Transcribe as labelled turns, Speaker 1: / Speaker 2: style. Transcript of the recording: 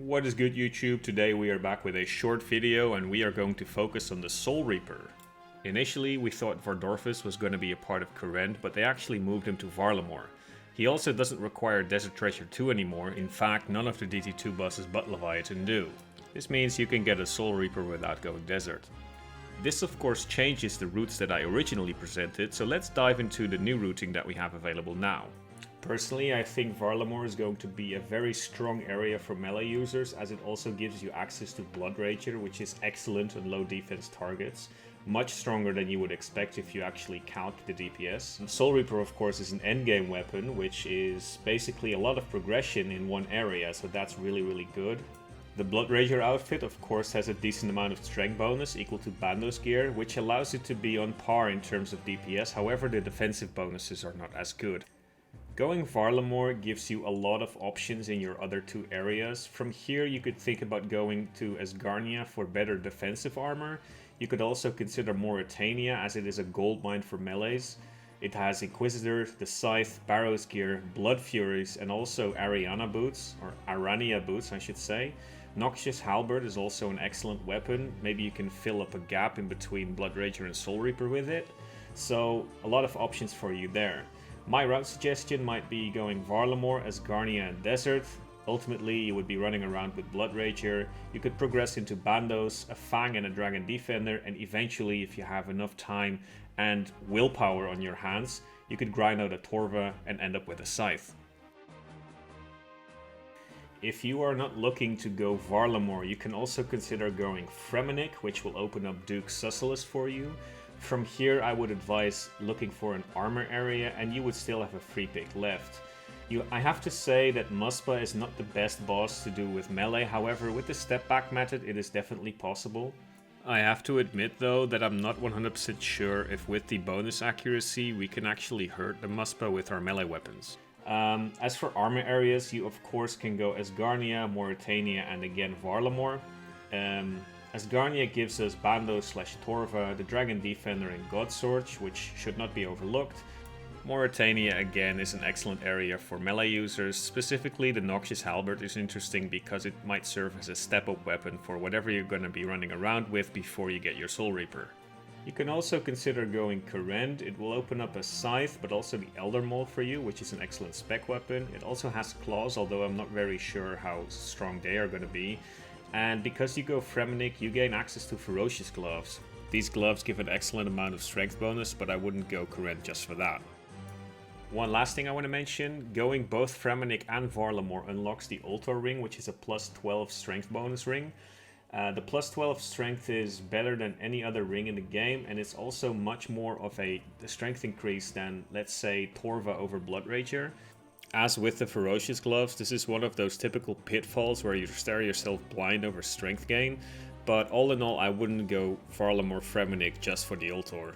Speaker 1: What is good, YouTube? Today we are back with a short video and we are going to focus on the Soulreaper. Initially we thought Vardorfus was going to be a part of Kourend, but they actually moved him to Varlamore. He also doesn't require Desert Treasure 2 anymore. In fact, none of the DT2 bosses but Leviathan do. This means you can get a Soulreaper without going desert. This of course changes the routes that I originally presented, so let's dive into the new routing that we have available now. Personally, I think Varlamore is going to be a very strong area for melee users, as it also gives you access to Blood Rager, which is excellent on low defense targets. Much stronger than you would expect if you actually count the DPS. Soulreaper of course is an endgame weapon, which is basically a lot of progression in one area, so that's really good. The Blood Rager outfit of course has a decent amount of strength bonus equal to Bandos gear, which allows it to be on par in terms of DPS, however the defensive bonuses are not as good. Going Varlamore gives you a lot of options in your other two areas. From here you could think about going to Asgarnia for better defensive armor. You could also consider Mauritania, as it is a gold mine for melees. It has Inquisitor, the Scythe, Barrows gear, Blood Furies, and also Ariana boots, or Arania boots I should say. Noxious Halberd is also an excellent weapon. Maybe you can fill up a gap in between Blood Rager and Soulreaper with it. So a lot of options for you there. My route suggestion might be going Varlamore, Asgarnia, and Desert. Ultimately, you would be running around with Blood Rager. You could progress into Bandos, a Fang, and a Dragon Defender, and eventually, if you have enough time and willpower on your hands, you could grind out a Torva and end up with a Scythe. If you are not looking to go Varlamore, you can also consider going Fremennik, which will open up Duke Susselis for you. From here I would advise looking for an armor area, and you would still have a free pick left. I have to say that Muspa is not the best boss to do with melee, however with the step back method it is definitely possible. I have to admit though that I'm not 100% sure if with the bonus accuracy we can actually hurt the Muspa with our melee weapons. As for armor areas, you of course can go Asgarnia, Mauritania, and again Varlamore. Asgarnia gives us Bandos/Torva, the Dragon Defender, and Godsword, which should not be overlooked. Mauritania again is an excellent area for melee users. Specifically, the Noxious Halberd is interesting because it might serve as a step-up weapon for whatever you're going to be running around with before you get your Soulreaper. You can also consider going Kourend. It will open up a Scythe, but also the Elder Maul for you, which is an excellent spec weapon. It also has Claws, although I'm not very sure how strong they are going to be. And because you go Fremennik, you gain access to Ferocious Gloves. These gloves give an excellent amount of strength bonus, but I wouldn't go Kourend just for that. One last thing I want to mention, going both Fremennik and Varlamore unlocks the Ultor ring, which is a plus 12 strength bonus ring. The plus 12 strength is better than any other ring in the game, and it's also much more of a strength increase than, let's say, Torva over Blood Rager. As with the Ferocious Gloves, this is one of those typical pitfalls where you stare yourself blind over strength gain, but all in all I wouldn't go Varlamore Fremennik just for the Ultor.